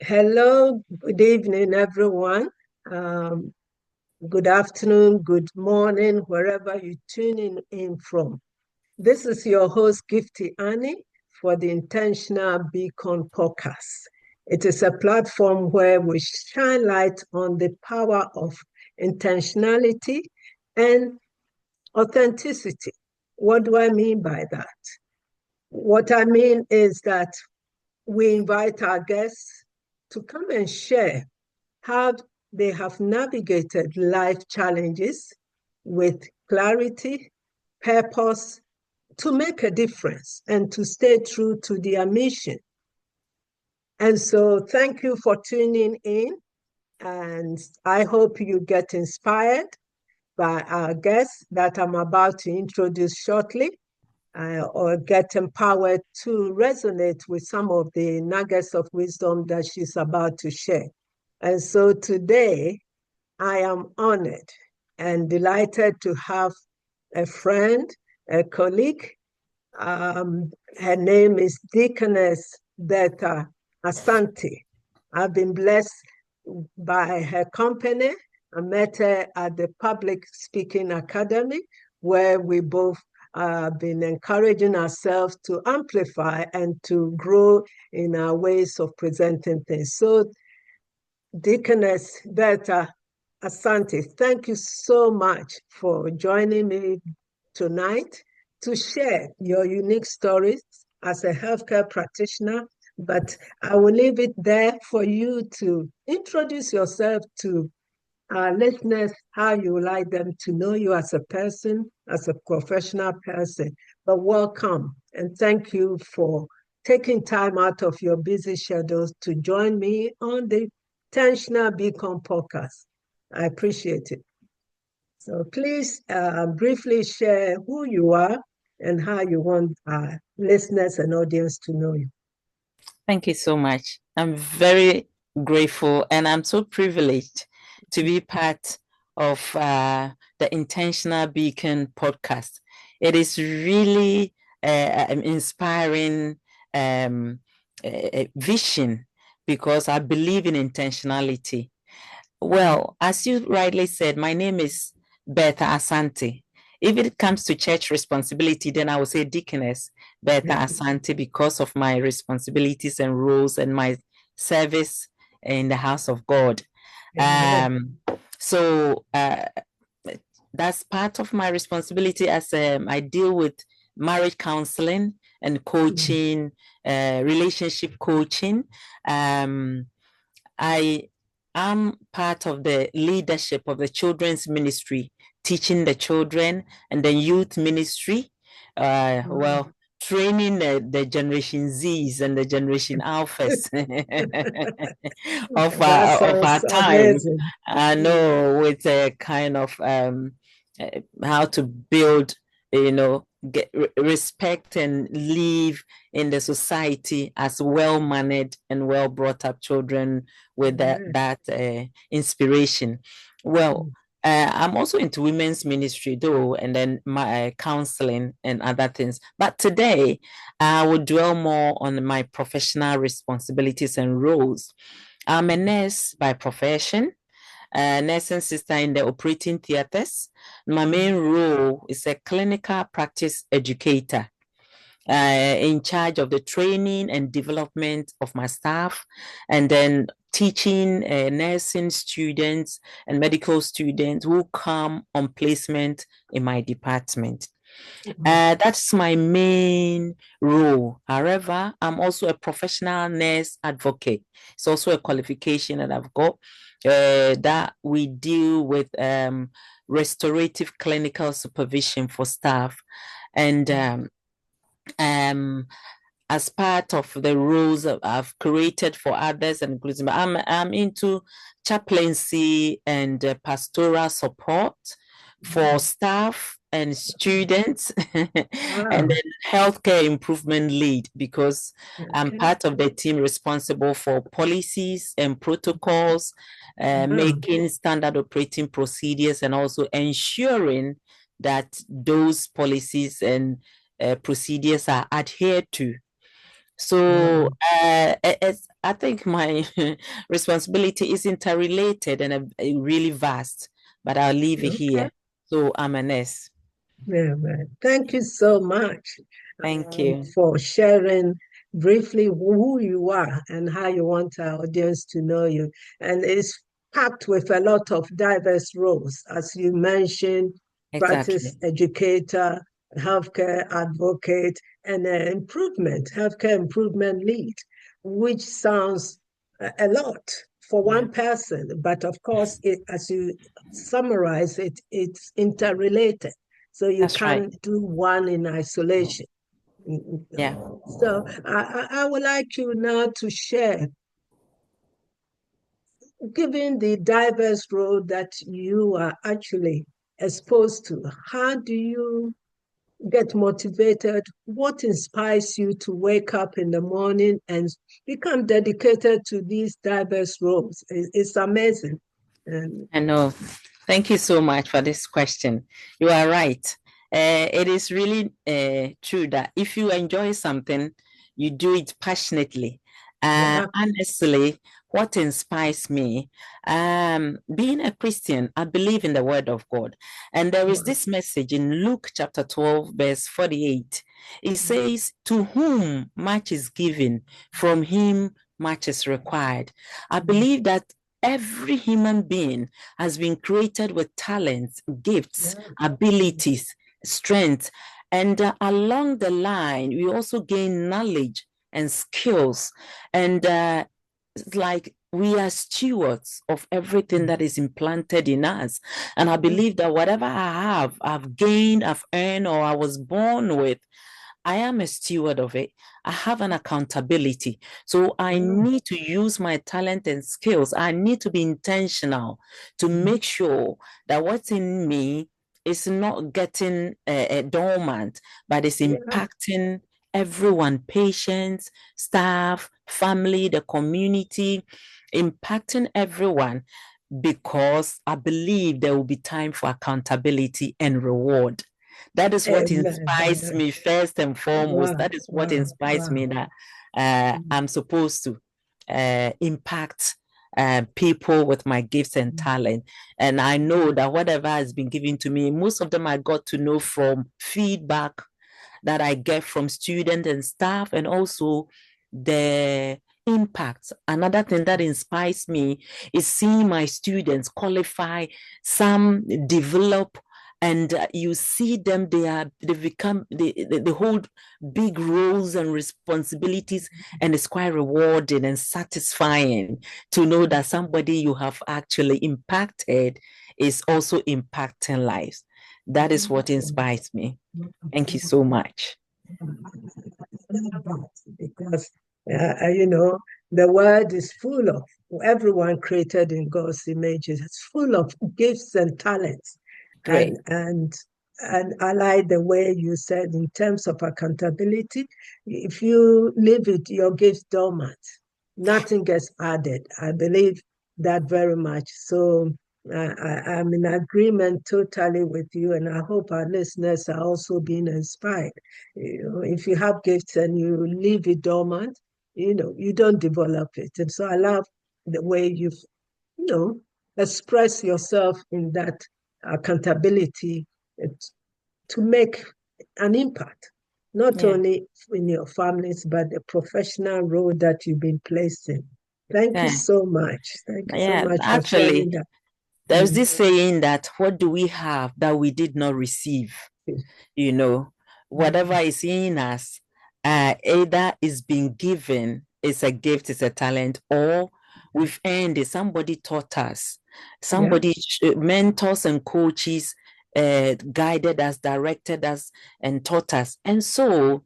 Hello, good evening, everyone. Um, Good afternoon, good morning, wherever you're tuning in from. This is your host, Gifty Annie, for the Intentional Beacon podcast. It is a platform where we shine light on the power of intentionality and authenticity. What do I mean by that? What I mean is that we invite our guests to come and share how they have navigated life challenges with clarity, purpose, to make a difference and to stay true to their mission. And so thank you for tuning in. And I hope you get inspired by our guests that I'm about to introduce shortly, or get empowered to resonate with some of the nuggets of wisdom that she's about to share. And so today, I am honored and delighted to have a friend, a colleague. Her name is Deaconess Bertha Asante. I've been blessed by her company. I met her at the Public Speaking Academy, where we both been encouraging ourselves to amplify and to grow in our ways of presenting things. So, Deaconess Bertha Asante, thank you so much for joining me tonight to share your unique stories as a healthcare practitioner. But I will leave it there for you to introduce yourself to our listeners, how you would like them to know you as a person, as a professional person. But welcome and thank you for taking time out of your busy schedules to join me on the Intentional Beacon podcast. I appreciate it. So please briefly share who you are and how you want our listeners and audience to know you. Thank you so much. I'm very grateful and I'm so privileged to be part of the Intentional Beacon podcast. It is really an inspiring vision because I believe in intentionality. Well, as you rightly said, my name is Bertha Asante. If it comes to church responsibility, then I would say Deaconess Bertha Asante because of my responsibilities and roles and my service in the house of God. So that's part of my responsibility as I deal with marriage counseling and coaching, relationship coaching. I'm part of the leadership of the children's ministry, teaching the children, and the youth ministry. Well, training the Generation Zs and the Generation Alphas of our time. Amazing. I know with a kind of how to build, get respect and live in the society as well-mannered and well-brought-up children with that inspiration. Well, I'm also into women's ministry though, and then my counseling and other things. But today, I will dwell more on my professional responsibilities and roles. I'm a nurse by profession, nursing sister in the operating theaters. My main role is a clinical practice educator, in charge of the training and development of my staff, and then teaching nursing students and medical students who come on placement in my department. That's my main role. However, I'm also a professional nurse advocate. It's also a qualification that I've got that we deal with restorative clinical supervision for staff. And as part of the roles I've created for others and including, I'm into chaplaincy and pastoral support for staff and students, and then healthcare improvement lead because I'm part of the team responsible for policies and protocols, making standard operating procedures, and also ensuring that those policies and procedures are adhered to. So I think my responsibility is interrelated and really vast, but I'll leave it Okay. here. So I'm a nurse. Yeah, right. Thank you so much Thank you. for sharing briefly who you are and how you want our audience to know you. And it's packed with a lot of diverse roles, as you mentioned, practice Exactly. educator, healthcare advocate, and healthcare improvement lead, which sounds a lot for Yeah, one person. But of course, as you summarize it, it's interrelated. So you that's right. can't do one in isolation. Yeah. So I would like you now to share, given the diverse role that you are actually exposed to, how do you get motivated? What inspires you to wake up in the morning and become dedicated to these diverse roles? It's amazing. And I know. Thank you so much for this question. You are right. It is really true that if you enjoy something, you do it passionately. yeah, Honestly, what inspires me, being a Christian, I believe in the word of God. And there is wow. this message in Luke chapter 12, verse 48. It says, To whom much is given, from him much is required. I believe that every human being has been created with talents, gifts, Yeah, abilities, strength. And along the line, we also gain knowledge and skills. And it's like we are stewards of everything that is implanted in us. And I yeah, believe that whatever I have, I've gained, I've earned, or I was born with, I am a steward of it. I have an accountability. So I yeah. need to use my talent and skills. I need to be intentional to make sure that what's in me is not getting dormant, but it's Yeah. impacting everyone, patients, staff, family, the community, impacting everyone because I believe there will be time for accountability and reward. That is what Amen. inspires me first and foremost. Wow, That is what wow, inspires wow. me that I'm supposed to impact people with my gifts and talent. And I know that whatever has been given to me, most of them I got to know from feedback that I get from students and staff, and also the impact. Another thing that inspires me is seeing my students qualify, some develop, and you see them, they become they hold big roles and responsibilities, and it's quite rewarding and satisfying to know that somebody you have actually impacted is also impacting lives. That is what inspires me. Thank you so much. Because you know, the world is full of everyone created in God's images. It's full of gifts and talents, Great. and I like the way you said in terms of accountability. If you leave it your gifts dormant, nothing gets added. I believe that very much. So I'm in agreement totally with you, and I hope our listeners are also being inspired. You know, if you have gifts and you leave it dormant, you know, you don't develop it. And so I love the way you've, you know, express yourself in that accountability to make an impact, not Yeah. only in your families, but the professional role that you've been placed in. Thank you Yeah. so much. Thank you so Yeah. much for sharing Actually, that. there's Mm. this saying that what do we have that we did not receive? You know, whatever is in us, either is being given, it's a gift, it's a talent, or we've earned it. Somebody taught us, Yeah, somebody, mentors and coaches, guided us, directed us, and taught us. And so,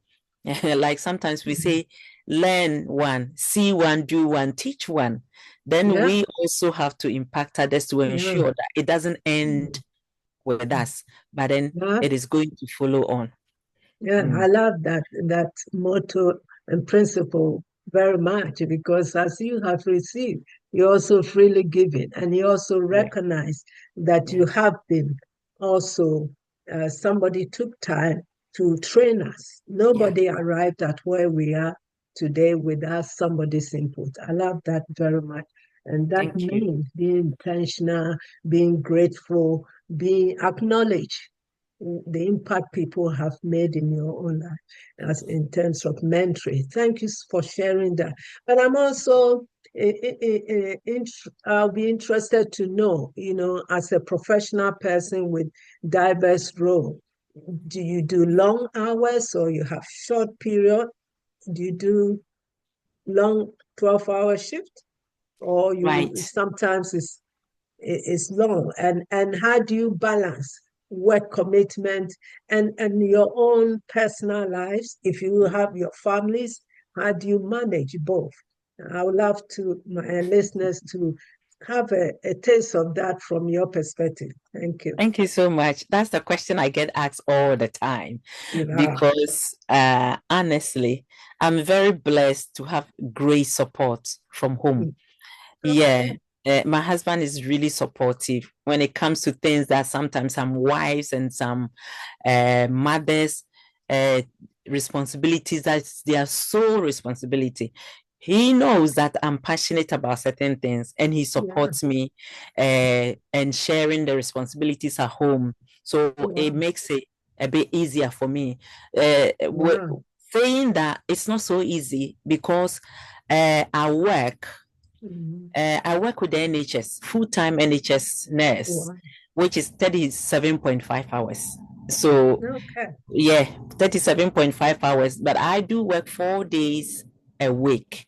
like sometimes we say, learn one, see one, do one, teach one. Then yeah, we also have to impact others to yeah, ensure that it doesn't end with us, but then yeah. it is going to follow on. Yeah, I Mm, love that motto and principle very much because as you have received, you also freely giving, and you also right. recognize that Yeah. you have been also somebody took time to train us. Yeah. Nobody arrived at where we are today without somebody's input. I love that very much. And that Thank you. means being intentional, being grateful, being acknowledged the impact people have made in your own life as in terms of mentoring. Thank you for sharing that. But I'm also I'll be interested to know, as a professional person with diverse role, do you do long hours or you have short period? Do you do long 12-hour shift or you Right. sometimes it's long, and how do you balance work commitment and your own personal lives if you have your families? How do you manage both? I would love to my listeners to have a taste of that from your perspective. Thank you. Thank you so much. That's the question I get asked all the time Yeah. because honestly, I'm very blessed to have great support from home. Yeah, Okay. my husband is really supportive when it comes to things that sometimes some wives and some mothers uh, responsibilities that their sole responsibility. He knows that I'm passionate about certain things and he Yeah. supports me and sharing the responsibilities at home. So it Wow. makes it a bit easier for me. Uh, Wow. saying that it's not so easy because Mhm. I work with the NHS, full-time NHS nurse, Wow. which is 37.5 hours. So Okay. yeah, 37.5 hours, but I do work 4 days a week,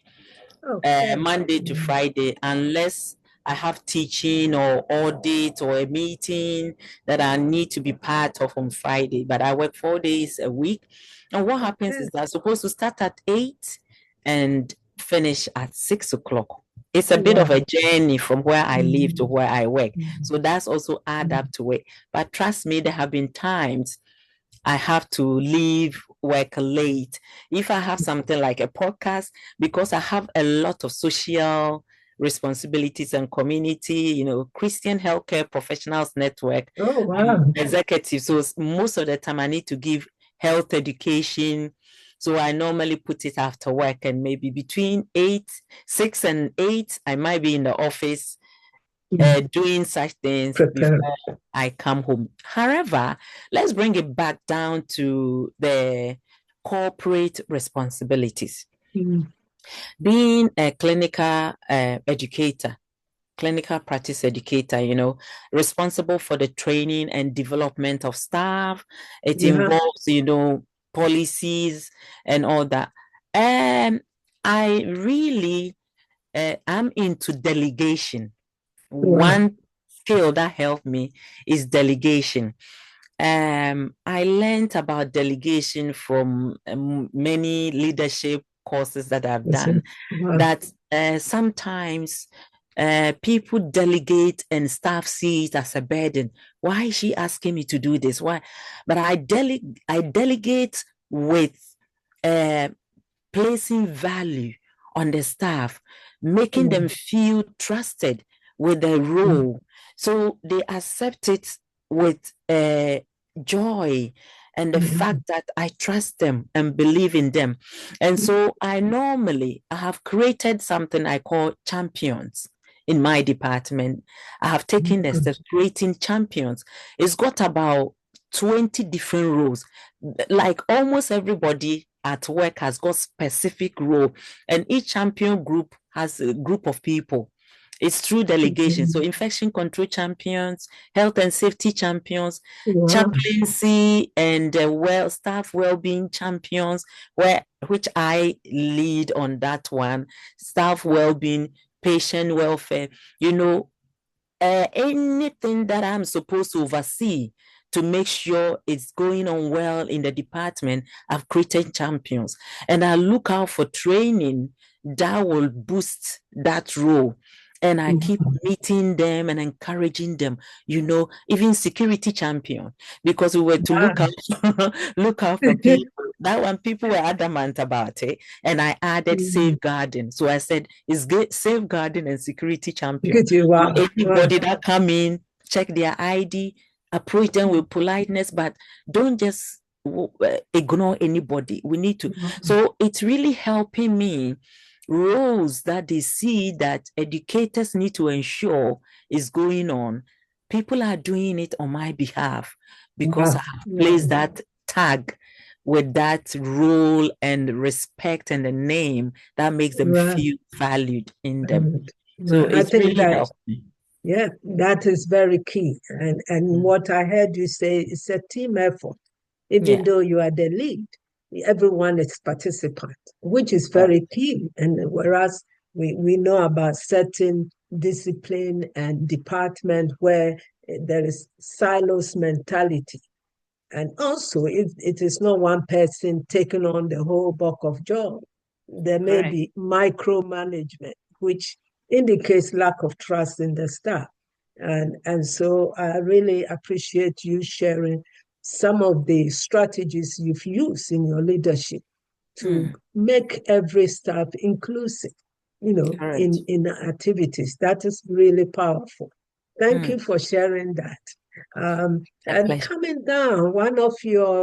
Okay. Monday to Mhm. Friday, unless I have teaching or audit or a meeting that I need to be part of on Friday. But I work 4 days a week. And what happens Okay. is that I'm supposed to start at 8 and finish at 6 o'clock. It's a bit of Wow. a journey from where I live to Mhm. where I work. Mhm. So that's also add up to it. But trust me, there have been times I have to leave work late. If I have something like a podcast, because I have a lot of social responsibilities and community, Christian Healthcare Professionals Network, Oh, wow. executive. So most of the time I need to give health education. So I normally put it after work and maybe between 6 and 8, I might be in the office doing such things Prepare. before I come home. However, let's bring it back down to the corporate responsibilities. Mm. Being a clinical practice educator, responsible for the training and development of staff. It Yeah. involves, policies and all that. And I really am into delegation. Wow. One skill that helped me is delegation. I learned about delegation from many leadership courses that I've That's done. it. Wow. That sometimes people delegate and staff see it as a burden. Why is she asking me to do this? Why? But I delegate with uh, placing value on the staff, making them Mm. feel trusted with the Mm. role. So they accept it with joy and the Mhm. fact that I trust them and believe in them. And so I have created something I call champions in my department. I have taken the Mhm. steps creating champions. It's got about 20 different roles. Like almost everybody at work has got specific role, and each champion group has a group of people. It's through delegation. So Mhm. infection control champions, health and safety champions, Wow. chaplaincy and staff well-being champions, which I lead on that one, staff well-being, patient welfare, you know, anything that I'm supposed to oversee to make sure it's going on well in the department, I've created champions. And I look out for training that will boost that role. And I keep Mhm. meeting them and encouraging them, even security champion, because we were to Wow. look out for people. That one, people were adamant about it. And I added Mhm. safeguarding. So I said, it's good, safeguarding and security champion. Good you. So Wow. Wow. anybody that come in, check their ID, approach them with politeness, but don't just ignore anybody. We need to. So it's really helping me. Roles that they see that educators need to ensure is going on. People are doing it on my behalf because I have placed that tag with that role and respect and the name that makes them feel valued in them. So I it's think really that, helped me. yeah, that is very key. And what I heard you say is a team effort. Even though you are the lead, everyone is participant, which is very key. And whereas we know about certain discipline and department where there is silos mentality. And also, if it is not one person taking on the whole bulk of job, there may be micromanagement, which indicates lack of trust in the staff. And so I really appreciate you sharing some of the strategies you've used in your leadership to make every staff inclusive, in activities. That is really powerful. Thank you for sharing that. And coming down,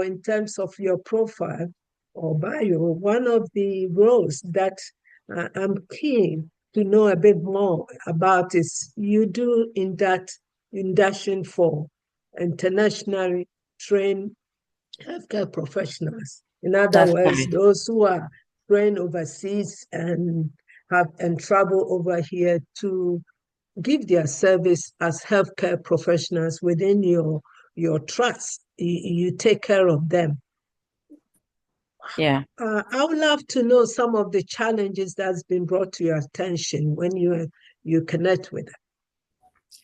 in terms of your profile or bio, one of the roles that I'm keen to know a bit more about is you do induction for internationally trained healthcare professionals. In other words, those who are trained overseas and travel over here to give their service as healthcare professionals within your trust. You take care of them. Yeah. I would love to know some of the challenges that's been brought to your attention when you connect with them.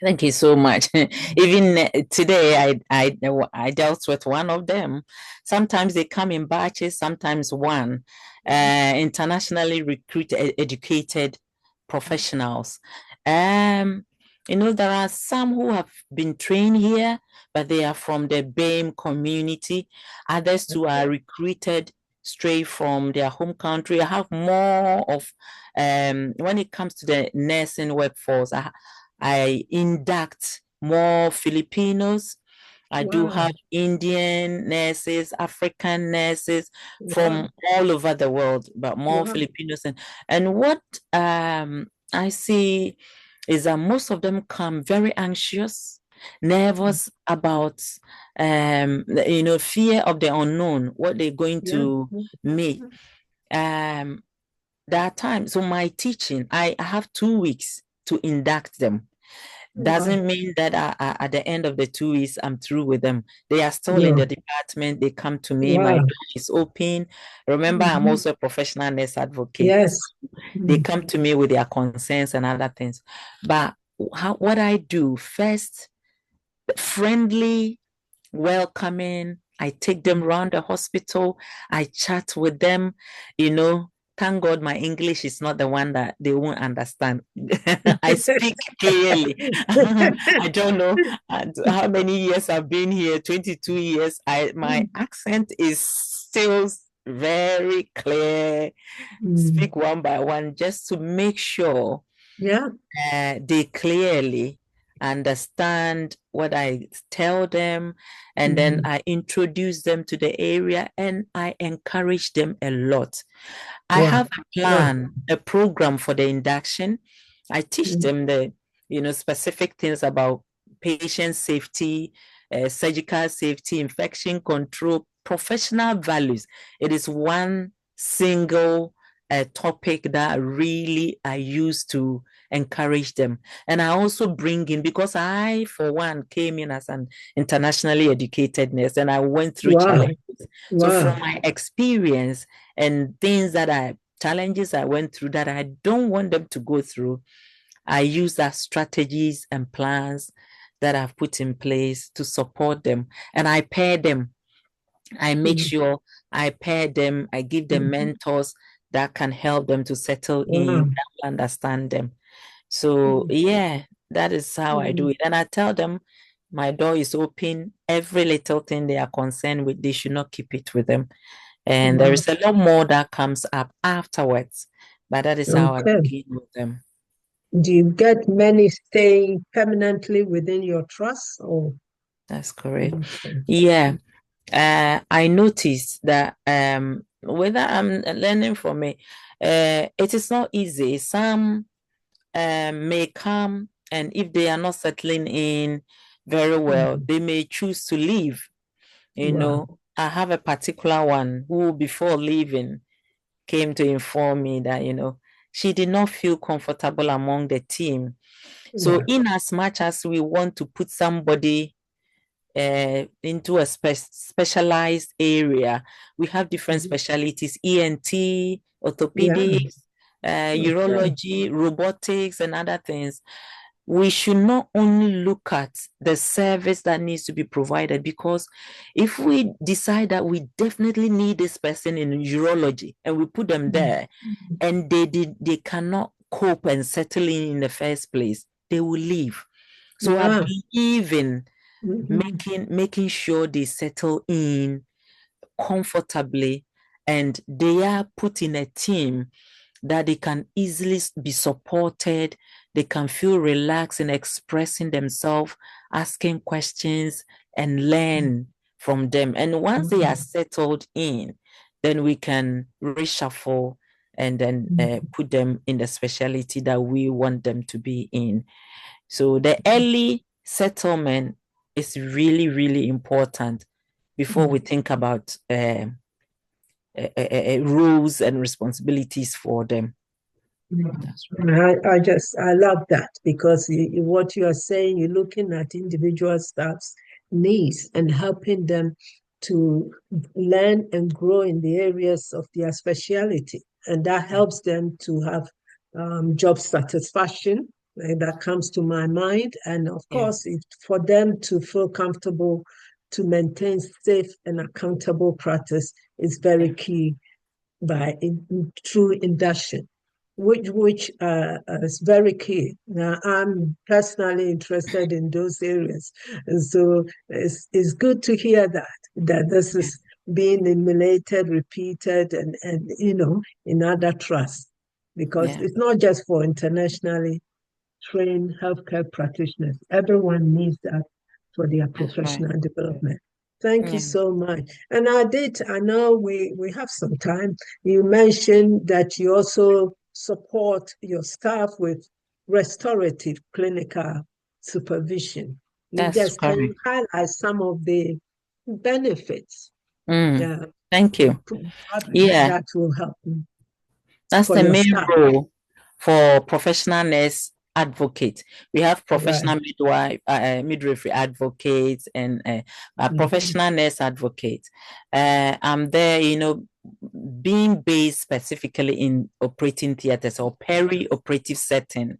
Thank you so much. Even today, I dealt with one of them. Sometimes they come in batches, sometimes one. Internationally recruited, educated professionals. There are some who have been trained here, but they are from the BAME community. Others too are recruited straight from their home country. I have more of, when it comes to the nursing workforce, I induct more Filipinos. I do have Indian nurses, African nurses from all over the world, but more Filipinos. And what I see is that most of them come very anxious, nervous about fear of the unknown, what they're going to meet. There are times, so my teaching, I have 2 weeks to induct them. Doesn't mean that at the end of the 2 weeks, I'm through with them. They are still in the department. They come to me. My door is open. Remember, I'm also a professional nurse advocate. Yes. They come to me with their concerns and other things. But what I do first, friendly, welcoming. I take them around the hospital. I chat with them, Thank God my English is not the one that they won't understand. I speak clearly. I don't know how many years I've been here, 22 years. My accent is still very clear. Speak one by one just to make sure they clearly understand what I tell them, and then I introduce them to the area and I encourage them a lot. I have a plan, a program for the induction. I teach them the, specific things about patient safety, surgical safety, infection control, professional values. It is one single topic that really I use to encourage them. And I also bring in, because I, for one, came in as an internationally educated nurse and I went through challenges. So from my experience and challenges I went through that I don't want them to go through, I use that strategies and plans that I've put in place to support them. And I pair them. I make sure I pair them. I give them mentors that can help them to settle in, that will understand them. So that is how I do it. And I tell them my door is open. Every little thing they are concerned with, they should not keep it with them. And there is a lot more that comes up afterwards. But that is how I begin with them. Do you get many staying permanently within your trust? Or that's correct. Yeah. I noticed that whether I'm learning from it, it is not easy. Some may come, and if they are not settling in very well, they may choose to leave. Wow. I have a particular one who, before leaving, came to inform me that, she did not feel comfortable among the team. So, Wow. in as much as we want to put somebody into a specialized area, we have different specialties: ENT, Yeah. orthopedics, Okay. urology, robotics, and other things. We should not only look at the service that needs to be provided, because if we decide that we definitely need this person in urology and we put them there, and they cannot cope and settle in the first place, they will leave. So I Yeah. believe in Mhm. making sure they settle in comfortably, and they are put in a team that they can easily be supported. They can feel relaxed in expressing themselves, asking questions, and learn from them. And once they are settled in, then we can reshuffle and then put them in the specialty that we want them to be in. So the early settlement is really, really important before we think about rules and responsibilities for them. That's right. I love that because what you are saying, you're looking at individual staff's needs and helping them to learn and grow in the areas of their specialty. And that helps them to have job satisfaction. That comes to my mind. And of Yeah, course, for them to feel comfortable to maintain safe and accountable practice is yeah, very key through induction, which is very key. Now, I'm personally interested in those areas, and so it's good to hear that this yeah, is being emulated, repeated, and in other trusts, because yeah. it's not just for internationally trained healthcare practitioners. Everyone needs that for their That's right. professional development. Thank you Yeah, so much. And I know we have some time. You mentioned that you also support your staff with restorative clinical supervision. You that's just can correct. you highlight some of the benefits Mm, uh, thank you. Yeah, that will help that's for the your main staff. role for professional nurse advocate. We have Right. professional midwifery advocates, and a Mhm. professional nurse advocate. I'm there, being based specifically in operating theaters or peri-operative setting.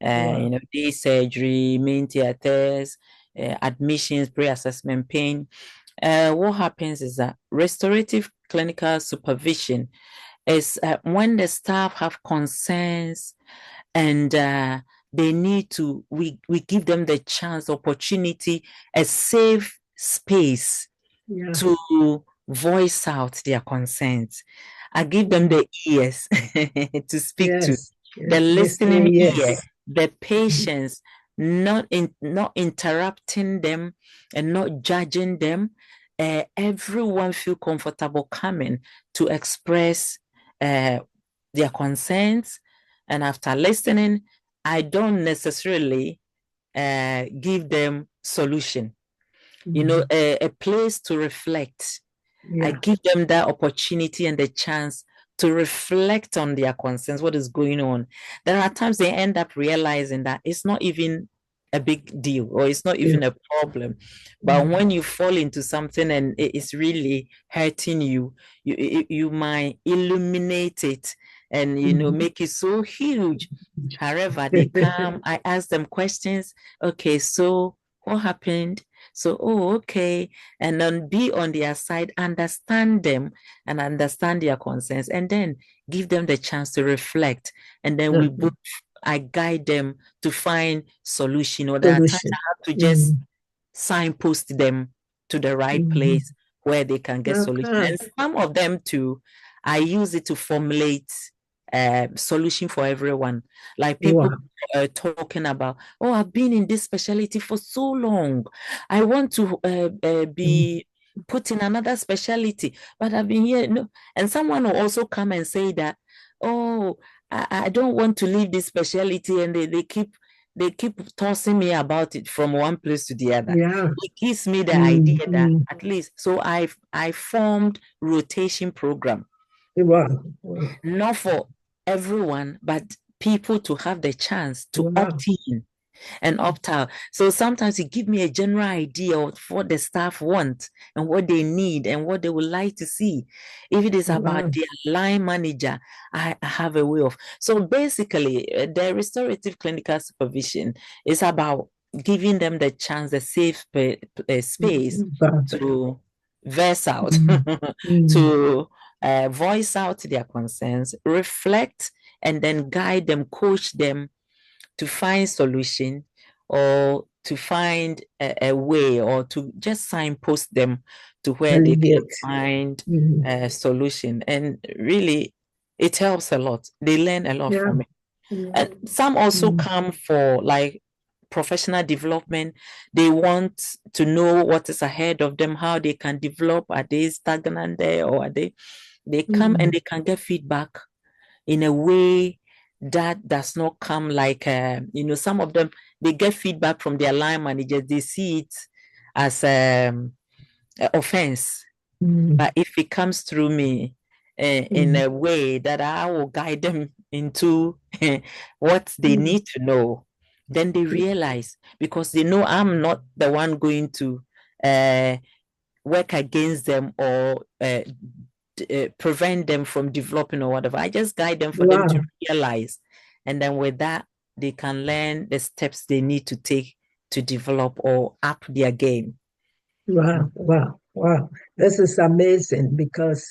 Wow. Day surgery, main theaters, admissions, pre-assessment pain. What happens is that restorative clinical supervision is when the staff have concerns, and they need to, we give them the chance, opportunity, a safe space Yeah. to voice out their concerns. I give them the ears to speak to, Yes, the yes, listening listening, ear, yes. the Mhm. patience, not interrupting them and not judging them. Everyone feel comfortable coming to express uh, their concerns, and after listening, I don't necessarily give them solution. Mhm. A place to reflect. I Yeah, give them that opportunity and the chance to reflect on their concerns, what is going on. There are times they end up realizing that it's not even a big deal, or it's not yeah. even a problem. But Mhm. when you fall into something and it is really hurting you, you might illuminate it and Mhm. make it so huge. However, they come, I ask them questions. Okay, so what happened? So, oh, okay. And then be on their side, understand them and understand their concerns, and then give them the chance to reflect. And then we both, Mhm. I guide them to find solution. Or there are times I Solution. have to just Mhm. signpost them to the right Mhm. place where they can get solution. Okay. And some of them too, I use it to formulate a solution for everyone. Like people Wow. talking about, oh, I've been in this specialty for so long. I want to Mhm. be put in another specialty. But I've been here, no. And someone will also come and say that, oh, I don't want to leave this specialty, and they keep tossing me about it from one place to the other. Yeah. It gives me the idea that Mm-hmm. at least, so I formed rotation program, Wow. not for everyone, but people to have the chance to Wow. opt in and opt out. So sometimes it gives me a general idea of what the staff want and what they need and what they would like to see. If it is about Wow. their line manager, I have a way of. So basically, the restorative clinical supervision is about giving them the chance, the safe space to verse out, Mm-hmm. to voice out their concerns, reflect, and then guide them, coach them to find solution, or to find a way, or to just signpost them to where they can Alleviate. find Mm-hmm. a solution. And really, it helps a lot. They learn a lot Yeah. from it. Yeah. And some also Mm-hmm. come for like professional development. They want to know what is ahead of them, how they can develop. Are they stagnant there, or are they come and they can get feedback in a way that does not come like, some of them, they get feedback from their line managers. They see it as offense. Mm-hmm. But if it comes through me in a way that I will guide them into what they need to know, then they realize, because they know I'm not the one going to work against them or prevent them from developing or whatever. I just guide them for them to Wow. realize. And then with that, they can learn the steps they need to take to develop or up their game. Wow, wow, wow. This is amazing because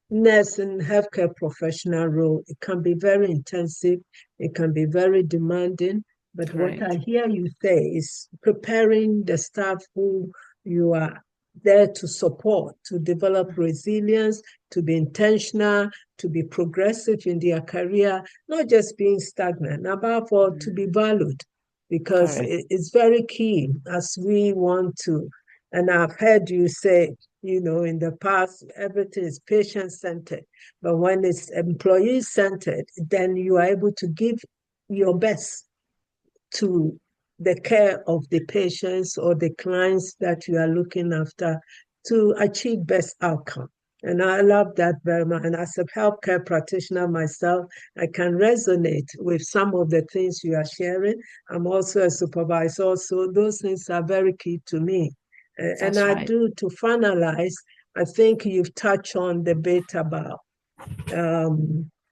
nursing healthcare professional role, it can be very intensive, it can be very demanding. But what I Correct. hear you say is preparing the staff who you are there to support, to develop resilience, to be intentional, to be progressive in their career, not just being stagnant, above all, to be valued, because Correct. it's very key as we want to. And I've heard you say, in the past, everything is patient-centered. But when it's employee-centered, then you are able to give your best to the care of the patients or the clients that you are looking after to achieve best outcome. And I love that very much. And as a healthcare practitioner myself, I can resonate with some of the things you are sharing. I'm also a supervisor, so those things are very key to me. And That's I right. do, to finalize, I think you've touched on the bit about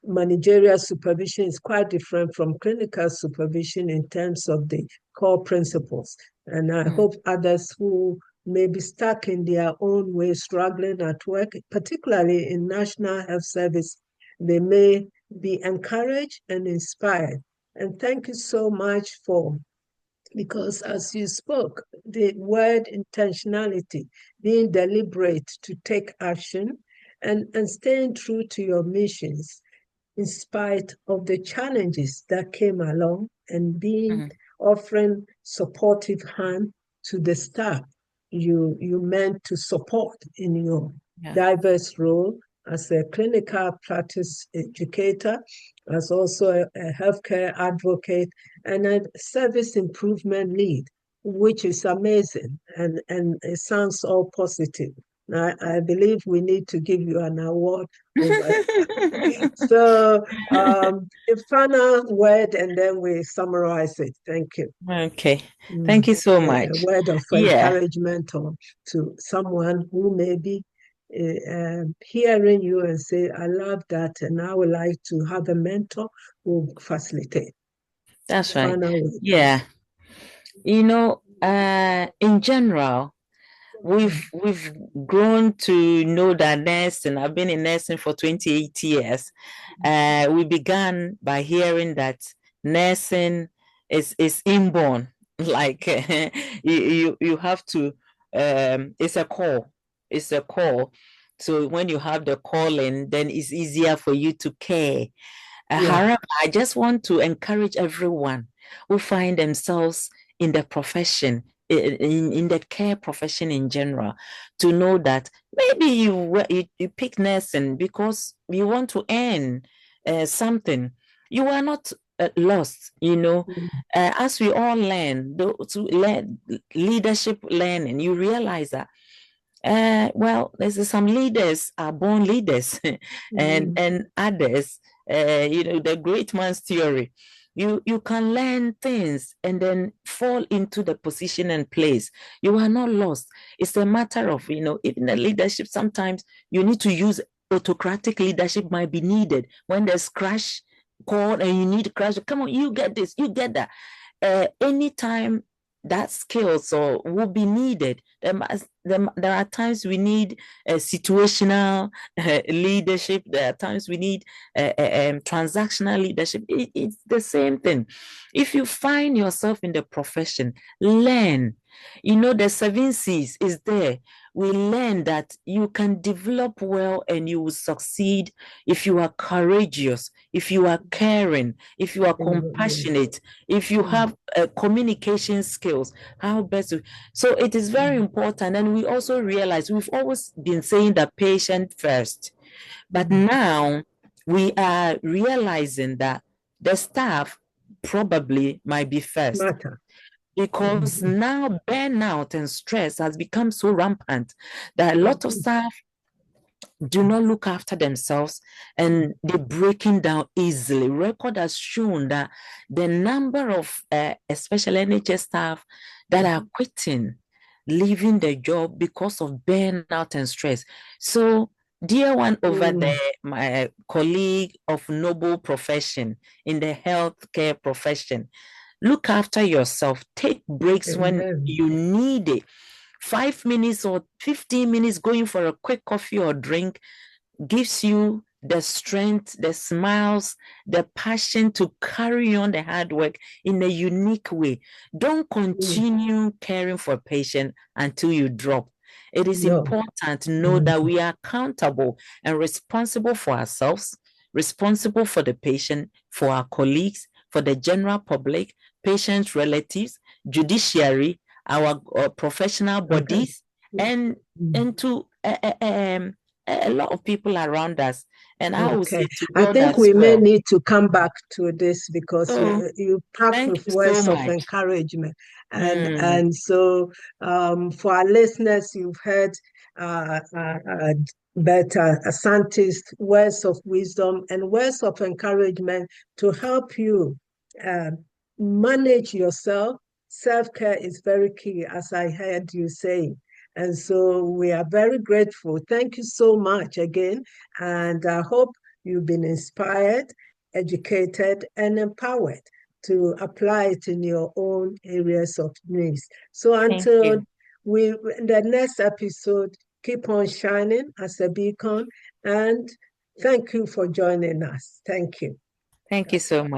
managerial supervision is quite different from clinical supervision in terms of the core principles. And I hope others who may be stuck in their own way, struggling at work, particularly in National Health Service, they may be encouraged and inspired. And thank you so much because as you spoke, the word intentionality, being deliberate to take action and staying true to your missions in spite of the challenges that came along, and offering supportive hand to the staff you meant to support in your Yeah. diverse role as a clinical practice educator, as also a healthcare advocate, and a service improvement lead, which is amazing, and it sounds all positive. I believe we need to give you an award over. So, the final word, and then we summarize it. Thank you. Okay. Thank you so A much. word of Yeah, encouragement to someone who may be hearing you and say, I love that, and I would like to have a mentor who facilitate. that's right. Final word. Yeah. In general, we've grown to know that nursing. I've been in nursing for 28 years. We began by hearing that nursing is inborn. Like you have to. It's a call. It's a call. So when you have the calling, then it's easier for you to care. Yeah. However, I just want to encourage everyone who find themselves in the profession in the care profession in general, to know that maybe you pick nursing because you want to earn something. You are not lost, as we all learn, to learn leadership learning, you realize that there's some leaders are born leaders, and others, the great man's theory. You can learn things and then fall into the position and place. You are not lost. It's a matter of, even the leadership, sometimes you need to use autocratic leadership might be needed when there's crash call and you need crash. Come on, you get this, you get that. Anytime that skills or will be needed. There are times we need situational leadership. There are times we need transactional leadership. It's the same thing. If you find yourself in the profession, learn. The 7 C's is there. We learn that you can develop well and you will succeed if you are courageous, if you are caring, if you are compassionate, if you have communication skills, how best to. So it is very important. And we also realize we've always been saying that patient first, but now we are realizing that the staff probably might be first. Because now burnout and stress has become so rampant that a lot of staff do not look after themselves and they're breaking down easily. Record has shown that the number of especially NHS staff that are quitting, leaving the job because of burnout and stress. So, dear one over there, my colleague of noble profession in the healthcare profession, look after yourself. Take breaks when you need it. 5 minutes or 15 minutes going for a quick coffee or drink gives you the strength, the smiles, the passion to carry on the hard work in a unique way. Don't continue caring for a patient until you drop. It is important to know that we are accountable and responsible for ourselves, responsible for the patient, for our colleagues, for the general public, patients, relatives, judiciary, our professional bodies, and to a lot of people around us. And I will say to God, I think we may need to come back to this because you packed with words of encouragement. And so for our listeners, you've heard Bertha Asante's words of wisdom and words of encouragement to help you manage yourself. Self-care is very key, as I heard you say. And so we are very grateful. Thank you so much again. And I hope you've been inspired, educated, and empowered to apply it in your own areas of needs. So until in the next episode, keep on shining as a beacon. And thank you for joining us. Thank you. Thank you so much.